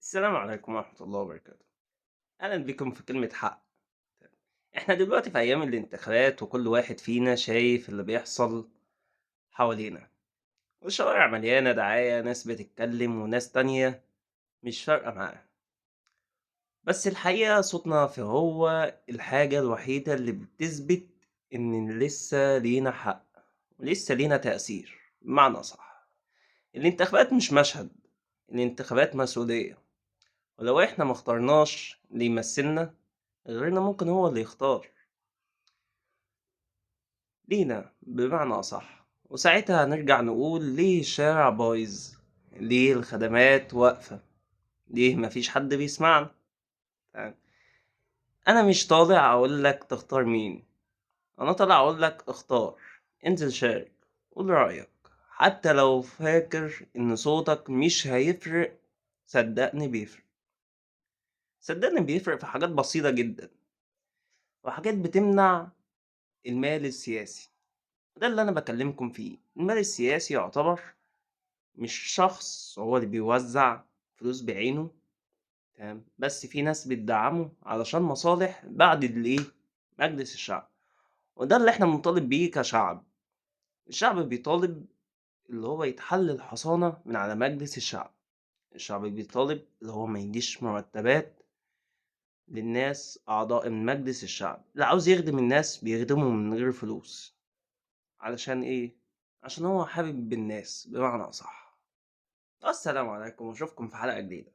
السلام عليكم ورحمة الله وبركاته. أهلا بكم في كلمة حق. إحنا دلوقتي في أيام الانتخابات وكل واحد فينا شايف اللي بيحصل حوالينا، والشوارع مليانة دعاية، ناس بتتكلم وناس تانية مش فارقة معاها. بس الحقيقة صوتنا هو الحاجة الوحيدة اللي بتثبت إن لسه لينا حق ولسه لينا تأثير. بمعنى صح، الانتخابات مش مشهد، الانتخابات مسؤولية. ولو إحنا مختارناش اللي يمثلنا، غيرنا ممكن هو اللي يختار لينا بمعنى أصح. وساعتها هنرجع نقول ليه الشارع بايظ، ليه الخدمات واقفة، ليه مفيش حد بيسمعنا. تمام؟ أنا مش طالع أقولك تختار مين، أنا طالع أقولك اختار، انزل شارك، قول رأيك. حتى لو فاكر إن صوتك مش هيفرق، صدقني بيفرق. صدقني بيفرق في حاجات بسيطة جدا، وحاجات بتمنع المال السياسي. ده اللي أنا بكلمكم فيه. المال السياسي يعتبر مش شخص هو اللي بيوزع فلوس بعينه، تمام، بس في ناس بتدعمه علشان مصالح بعد الايه، مجلس الشعب. وده اللي احنا بنطالب بيه كشعب. الشعب بيطالب اللي هو يتحل الحصانة من على مجلس الشعب. الشعب بيطالب اللي هو ما يديش مرتبات للناس أعضاء من مجلس الشعب. اللي عاوز يخدم الناس بيخدمهم من غير فلوس. علشان ايه؟ عشان هو حابب الناس بمعنى أصح. السلام عليكم واشوفكم في حلقة جديدة.